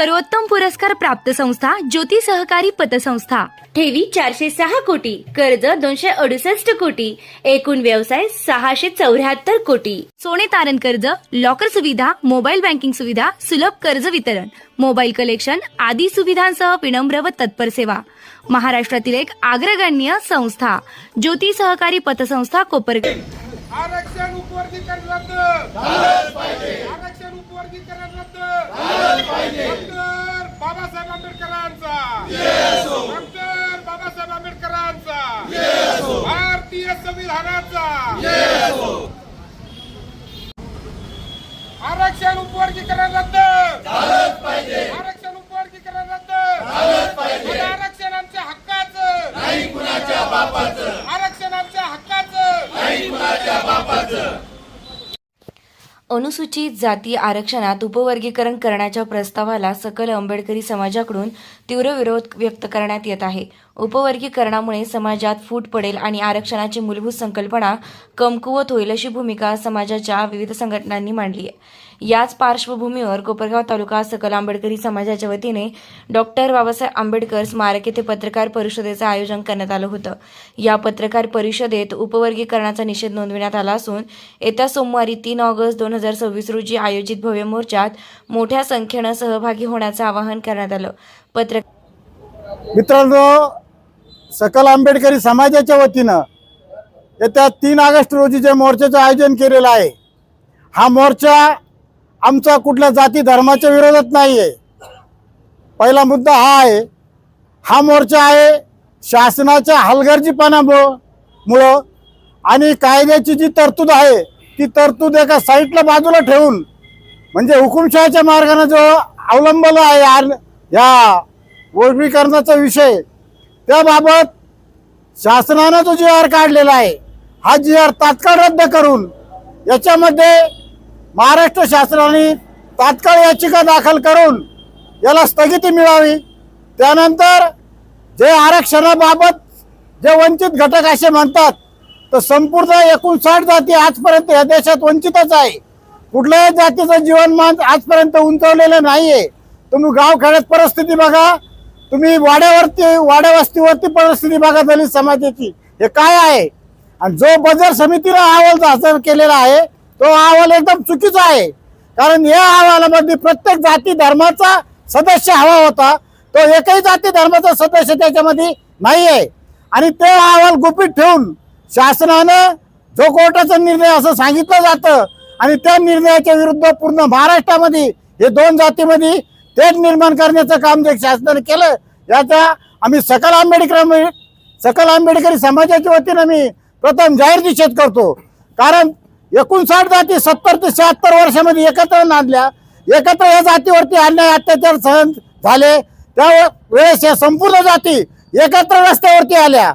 सर्वोत्तम पुरस्कार प्राप्त संस्था ज्योती सहकारी पतसंस्था। ठेवी 406 कोटी, कर्ज 268 कोटी, एकूण व्यवसाय 674 कोटी। सोने तारण कर्ज, लॉकर सुविधा, मोबाईल बँकिंग सुविधा, सुलभ कर्ज वितरण, मोबाईल कलेक्शन आदी सुविधांसह विनम्र व तत्पर सेवा। महाराष्ट्रातील एक अग्रगण्य संस्था ज्योती सहकारी पतसंस्था कोपरगाव। आरक्षण उपवर्गीकरण रद्द झालंच पाहिजे। आरक्षण उपवर्गीकरण रद्द झालंच पाहिजे। डॉक्टर बाबासाहेब आंबेडकरांचा जय हो। डॉक्टर बाबासाहेब आंबेडकरांचा जय हो। भारतीय संविधानाचा जय हो। आरक्षण उपवर्गीकरण रद्द झालंच पाहिजे। आरक्षण उपवर्गीकरण रद्द झालंच पाहिजे। आरक्षण आमच्या हक्काचं नाही कुणाच्या बापाचं। आरक्षण आमच्या हक्काचं नाही कुणाच्या बापाचं। अनुसूचित जाती आरक्षणात उपवर्गीकरण करण्याच्या प्रस्तावाला सकल आंबेडकरी समाजाकडून तीव्र विरोध व्यक्त करण्यात येत आहे। उपवर्गीकरणामुळे समाजात फूट पडेल आणि आरक्षणाची मूलभूत संकल्पना कमकुवत होईल अशी भूमिका समाजाच्या विविध संघटनांनी मांडली आहे। याच पार्श्वभूमीवर कोपरगाव तालुका सकल आंबेडकरी समाजाच्या वतीने डॉक्टर बाबासाहेब आंबेडकर स्मारक येथे पत्रकार परिषदेचे आयोजन करण्यात आलं होतं। या पत्रकार परिषदेत उपवर्गीकरणाचा निषेध नोंदविण्यात आला असून येत्या सोमवारी 3 ऑगस्ट 2026 रोजी आयोजित भव्य मोर्चात मोठ्या संख्येनं सहभागी होण्याचं आवाहन करण्यात आलं। मित्रांनो, सकल आंबेडकरी समाजाच्या वतीनं येत्या 3 ऑगस्ट रोजी जे मोर्चाचं आयोजन केलेलं आहे, हा मोर्चा आमचा कुठल्या जाती धर्माच्या विरोधात नाही आहे। पहिला मुद्दा हा आहे, हा मोर्चा आहे शासनाच्या हलगर्जीपणामुळं आणि कायद्याची जी तरतूद आहे ती तरतूद एका साईडला बाजूला ठेवून, म्हणजे हुकुमशाहीच्या मार्गाने जो अवलंबला आहे या वर्गीकरणाचा विषय, त्याबाबत शासनानं जो जी आर काढलेला आहे, हा जी आर तात्काळ रद्द करून याच्यामध्ये महाराष्ट्र शासनाने तात्काळ याचिका दाखल करून याला स्थगिती मिळावी। त्यानंतर जे आरक्षणाबाबत जे वंचित घटक असे म्हणतात, तर संपूर्ण 59 जाती आजपर्यंत या देशात वंचितच आहे। कुठल्याही जातीचं जीवनमान आजपर्यंत उंचावलेलं नाही आहे। तुम्ही गावखेड्यात परिस्थिती बघा, तुम्ही वाड्या वस्तीवरती परिस्थिती बघा दलित समाजाची, हे काय आहे। आणि जो बजर समितीने अहवाल हजर केलेला आहे तो अहवाल एकदम चुकीचा आहे। कारण या अहवालामध्ये प्रत्येक जाती धर्माचा सदस्य हवा होता, तो एकही जाती धर्माचा सदस्य त्याच्यामध्ये नाही आहे। आणि ते अहवाल गुपित ठेवून शासनानं जो कोर्टाचा निर्णय असं सांगितलं जातं आणि त्या निर्णयाच्या विरुद्ध पूर्ण महाराष्ट्रामध्ये हे 2 जातीमध्ये तेढ निर्माण करण्याचं काम जे शासनाने केलं, याचा आम्ही सकल आंबेडकरी समाजाच्या वतीनं मी प्रथम जाहीर निषेध करतो। कारण 59 जाती 70 ते 76 वर्षामध्ये एकत्र नांदल्या, एकत्र या जातीवरती अन्याय अत्याचार सहन झाले, त्यावेळेस या संपूर्ण जाती एकत्र रस्त्यावरती आल्या।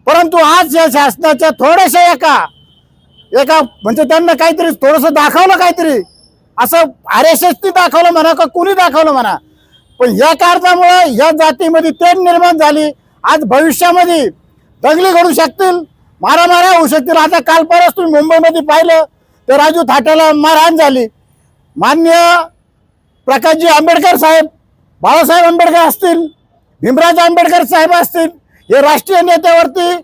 परंतु आज या शासनाच्या थोड्याशा एका म्हणजे त्यांना काहीतरी थोडंसं दाखवलं, काहीतरी असं RSSने दाखवलं म्हणा का कुणी दाखवलं म्हणा, पण या कारणामुळे या जातीमध्ये तेढ निर्माण झाली। आज भविष्यामध्ये दंगली घडू शकतील, मारामाऱ्या होऊ शकतील। आता काल परवा तुम्ही मुंबईमध्ये पाहिलं तर राजू थाटाला मारहाण झाली। माननीय प्रकाशजी आंबेडकर साहेब, बाळासाहेब आंबेडकर असतील, भीमराव आंबेडकर साहेब असतील, हे राष्ट्रीय नेत्यावरती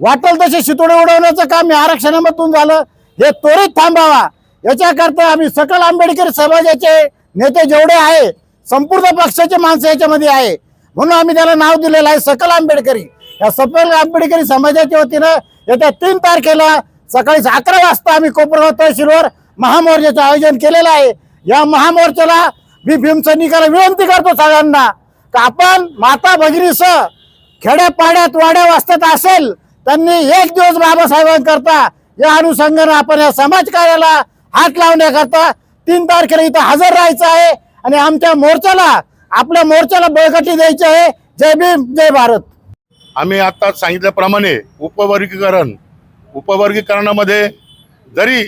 वाटेल तसे शितोडे उडवण्याचं काम या आरक्षणामधून झालं। हे त्वरित थांबावा याच्याकरता आम्ही सकल आंबेडकरी समाजाचे नेते जेवढे आहे, संपूर्ण पक्षाचे माणसं याच्यामध्ये आहे, म्हणून आम्ही त्याला नाव दिलेलं आहे सकल आंबेडकरी। या सकल आंबेडकरी समाजाच्या वतीनं येत्या 3 तारखेला सकाळी 11 वाजता आम्ही कोपरगाव तहसीलवर महामोर्चाचं आयोजन केलेलं आहे। या महामोर्चाला मी भीमसैनिकाला विनंती करतो सगळ्यांना की आपण माता भगिनीसह खेड्यापाड्यात वाड्या वस्त्यात असेल त्यांनी एक दिवस बाबासाहेबांकरता या अनुषंगाने आपण या समाज कार्याला हात लावण्याकरता 3 तारखेला इथं हजर राहायचं आहे आणि आमच्या मोर्चाला, आपल्या मोर्चाला बळकटी द्यायची आहे। जय भीम, जय भारत। आम्ही आता सांगितल्याप्रमाणे उपवर्गीकरणामध्ये जरी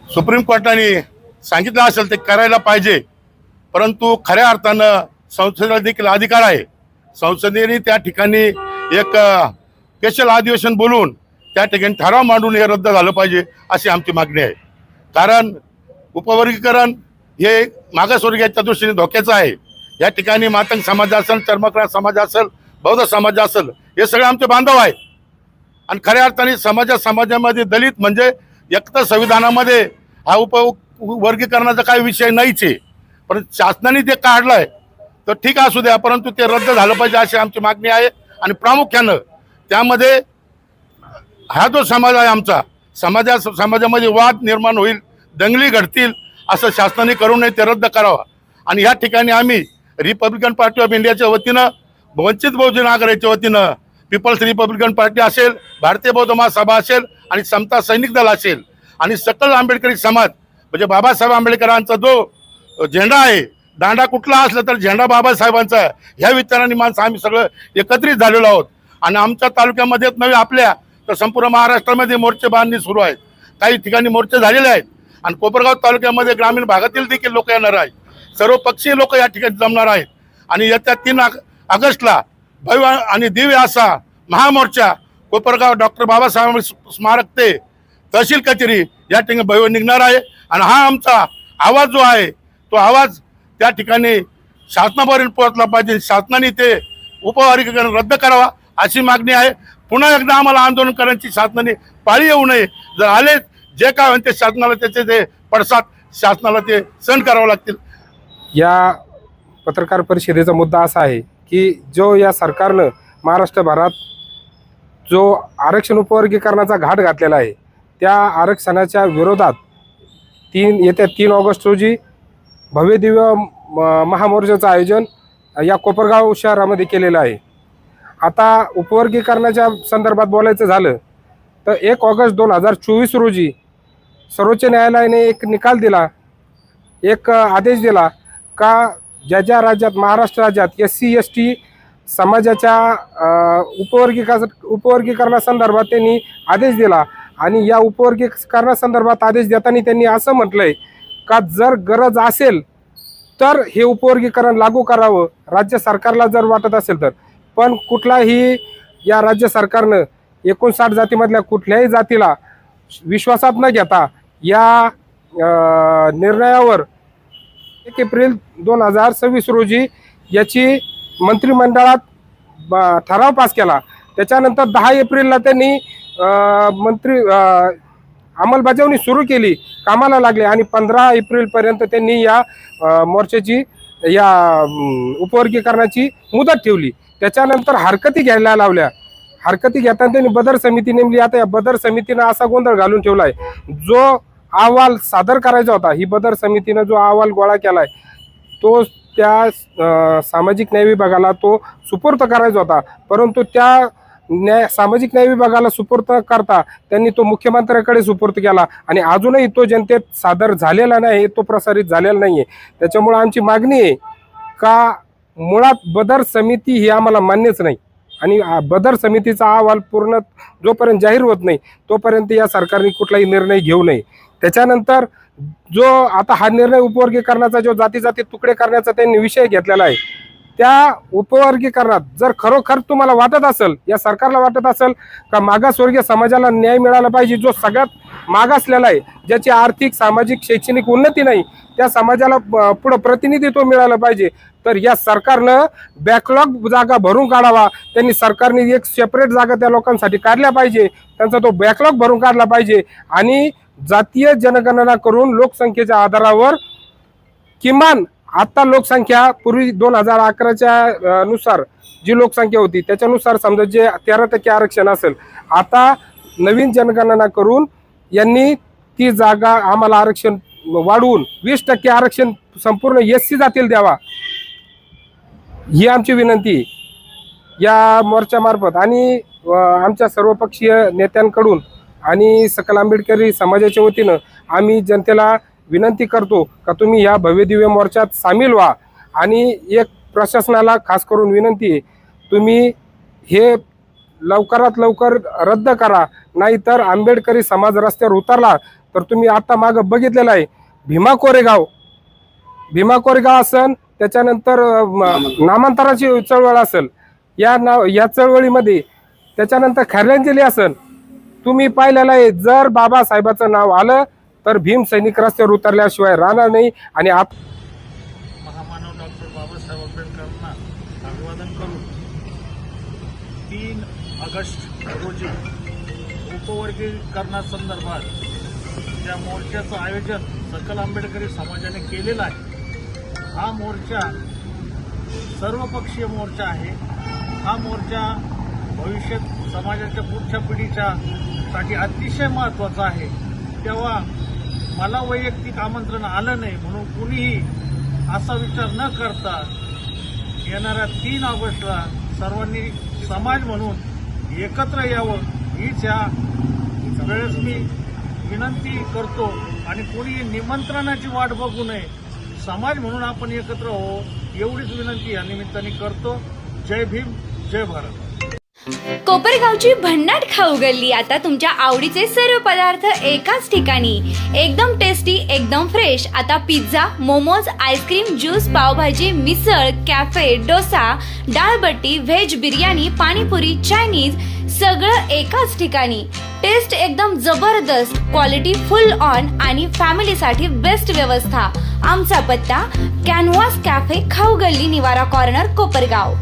सुप्रीम कोर्टाने सांगितलं असेल ते करायला पाहिजे, परंतु खऱ्या अर्थानं संसदेला देखील अधिकार आहे। संसदेने त्या ठिकाणी एक स्पेशल अधिवेशन बोलून त्या ठिकाणी ठराव मांडून हे रद्द झालं पाहिजे अशी आमची मागणी आहे। कारण उपवर्गीकरण हे मागासवर्गीयाच्या दृष्टीने धोक्याचं आहे. या ठिकाणी मातंग समाज असेल, चर्मकार समाज असेल, बौद्ध समाज असेल, हे सगळे आमचे बांधव आहेत. आणि खऱ्या अर्थाने समाजामध्ये दलित म्हणजे एक तर संविधानामध्ये हा उपवर्गीकरणाचा काही विषय नाहीच आहे, पण शासनाने ते काढलंय तर ठीक असू द्या, परंतु ते रद्द झालं पाहिजे अशी आमची मागणी आहे. आणि प्रामुख्यानं त्यामध्ये हा जो समाज आहे आमचा, समाजामध्ये वाद निर्माण होईल, दंगली घडतील, असं शासनाने करू नये, ते रद्द करावा. आणि या ठिकाणी आम्ही रिपब्लिकन पार्टी ऑफ इंडियाच्या वतीनं, वंचित बहुजन आघाडीच्या वतीनं, पीपल्स रिपब्लिकन पार्टी असेल, भारतीय बौद्ध महासभा असेल आणि समता सैनिक दल असेल आणि सकल आंबेडकरी समाज म्हणजे बाबासाहेब आंबेडकरांचा जो झेंडा आहे, दांडा कुठला असला तर झेंडा बाबासाहेबांचा आहे, ह्या विचाराने माणसं आम्ही सगळं एकत्रित झालेलो आहोत. आणि आमच्या तालुक्यामध्येच नव्हे, आपल्या तर संपूर्ण महाराष्ट्रामध्ये मोर्चे बांधणी सुरू आहेत. काही ठिकाणी मोर्चे झालेले आहेत आणि कोपरगाव तालुक्यामध्ये ग्रामीण भागातील देखील लोक येणार आहेत. सर्व पक्षीय लोक या ठिकाणी जमणार आहेत. आणि येत्या 3 ऑगस्टला भव्य आणि दिव्य असा महामोर्चा कोपरगाव डॉक्टर बाबासाहेब स्मारक ते तहसील कचेरी या ठिकाणी भव्य निघणार आहे. आणि हा आमचा आवाज जो आहे तो आवाज त्या ठिकाणी शासनापर्यंत पोहोचला पाहिजे. शासनाने ते उपवर्गीकरण रद्द करावा अशी मागणी आहे. पुन्हा एकदा आम्हाला आंदोलन करण्याची शासनाने पाळी येऊ नये. जर आले जे काय म्हणते शासनाला त्याचे ते पडसाद शासनाला ते सहन करावं लागतील. या पत्रकार परिषदेचा मुद्दा असा आहे की जो या सरकारनं महाराष्ट्रभरात जो आरक्षण उपवर्गीकरणाचा घाट घातलेला आहे, त्या आरक्षणाच्या विरोधात येत्या 3 ऑगस्ट रोजी भव्य दिव्य महामोर्चाचं आयोजन या कोपरगाव शहरामध्ये केलेलं आहे. आता उपवर्गीकरणाच्या संदर्भात बोलायचं झालं तर 1 ऑगस्ट 2024 रोजी सर्वोच्च न्यायालयाने एक निकाल दिला, एक आदेश दिला का ज्या राज्यात, महाराष्ट्र राज्यात SC ST समाजाच्या उपवर्गीकरणासंदर्भात त्यांनी आदेश दिला. आणि या उपवर्गीकरणासंदर्भात आदेश देताना त्यांनी असं म्हटलंय का जर गरज असेल तर हे उपवर्गीकरण लागू करावं राज्य सरकारला जर वाटत असेल तर. पण कुठलाही या राज्य सरकारनं 59 जातीमधल्या कुठल्याही जातीला विश्वासात न घेता या निर्णयावर 1 एप्रिल 2026 रोजी याची मंत्रिमंडळात ठराव पास केला. त्याच्यानंतर 10 एप्रिलला त्यांनी अंमलबजावणी सुरू केली, कामाला लागले आणि 15 एप्रिलपर्यंत त्यांनी या मोर्चाची, या उपवर्गीकरणाची मुदत ठेवली. त्याच्यानंतर हरकती घ्यायला लावल्या. हरकती घेताना त्यांनी बदर समिती नेमली. आता या बदर समितीनं असा गोंधळ घालून ठेवलाय, जो अहवाल सादर करायचा होता, ही बदर समितीनं जो अहवाल गोळा केलाय तो त्या सामाजिक न्याय विभागाला तो सुपूर्द करायचा होता. परंतु त्या सामाजिक न्याय विभागाला सुपूर्द करता त्यांनी तो मुख्यमंत्र्याकडे सुपूर्द केला आणि अजूनही तो जनतेत सादर झालेला नाही, तो प्रसारित झालेला नाही आहे. त्याच्यामुळे आमची मागणी आहे का मुळात बदर समिती ही आम्हाला मान्यच नाही आणि बदर समितीचा अहवाल पूर्ण जोपर्यंत जाहीर होत नाही तोपर्यंत या सरकारने कुठलाही निर्णय घेऊ नये. त्याच्यानंतर जो आता हा निर्णय उपवर्गीकरणाचा जो जाती तुकडे करण्याचा त्यांनी विषय घेतलेला आहे, त्या उपवर्गीकरणात जर खरोखर तुम्हाला वाटत असेल, या सरकारला वाटत असेल का मागासवर्गीय समाजाला न्याय मिळाला पाहिजे, जो सगळ्यात मागासलेला आहे, ज्याची आर्थिक, सामाजिक, शैक्षणिक उन्नती नाही, त्या समाजाला पुढे प्रतिनिधित्व मिळालं पाहिजे, तर या सरकारनं बॅकलॉग जागा भरून काढावा. त्यांनी सरकारने एक सेपरेट जागा त्या लोकांसाठी काढल्या पाहिजे, त्यांचा तो बॅकलॉग भरून काढला पाहिजे आणि जातीय जनगणना करून लोकसंख्येच्या आधारावर किमान आता लोकसंख्या पूर्वी 2011च्या नुसार जी लोकसंख्या होती त्याच्यानुसार समजा जे 13% आरक्षण असेल, आता नवीन जनगणना करून यांनी ती जागा आम्हाला आरक्षण वाढवून 20% आरक्षण संपूर्ण SC जातील द्यावा, ही आमची विनंती या मोर्चामार्फत आणि आमच्या सर्वपक्षीय नेत्यांकडून आणि सकल आंबेडकरी समाजाच्या वतीनं आम्ही जनतेला विनंती करतो का तुम्ही या भव्य दिव्य मोर्चात सामील व्हा. आणि एक प्रशासनाला खास करून विनंती आहे, तुम्ही हे लवकरात लवकर रद्द करा, नाहीतर आंबेडकरी समाज रस्त्यावर उतरला तर तुम्ही आता मागं बघितलेलं आहे भीमा कोरेगाव असेल, त्याच्यानंतर नामांतराची चळवळ असेल, या चळवळीमध्ये त्याच्यानंतर खैरंजली असेल, तुम्ही पाहिलेलं आहे. जर बाबासाहेबाचं नाव आलं तर भीम सैनिक रस्त्यावर उतरल्याशिवाय राहणार नाही. आणि महामानव डॉक्टर बाबासाहेब आंबेडकरांना अभिवादन करून 3 ऑगस्ट रोजी उपवर्गीकरणासंदर्भात ज्या मोर्चाचं आयोजन सकल आंबेडकरी समाजाने केलेलं आहे, हा मोर्चा सर्वपक्षीय मोर्चा आहे. हा मोर्चा भविष्यात समाजाच्या पुढच्या पिढीच्या साठी अतिशय महत्त्वाचा आहे. तेव्हा मला वैयक्तिक आमंत्रण आलं नाही म्हणून कुणीही असा विचार न करता येणाऱ्या 3 ऑगस्टला सर्वांनी समाज म्हणून एकत्र यावं हीच या वेळेस मी विनंती करतो. आणि कोणी निमंत्रणाची वाट बघू नये, समाज म्हणून आपण एकत्र हो एवढीच विनंती या निमित्ताने करतो. जय भीम, जय भारत. कोपरगावची भन्नाट खाऊ गल्ली आता तुमच्या आवडीचे सर्व पदार्थ एकाच ठिकाणी. एकदम टेस्टी, एकदम फ्रेश. आता pizza, momos, ice cream, juice, pav bhaji, misal, café, dosa, dal baati, veg biryani, pani puri, Chinese सगळं एकाच ठिकाणी. टेस्ट एकदम जबरदस्त, क्वालिटी फुल ऑन आणि फॅमिलीसाठी बेस्ट व्यवस्था. आमचा पत्ता कॅनव्हास कॅफे, खाऊ गल्ली, निवारा कॉर्नर, कोपरगाव.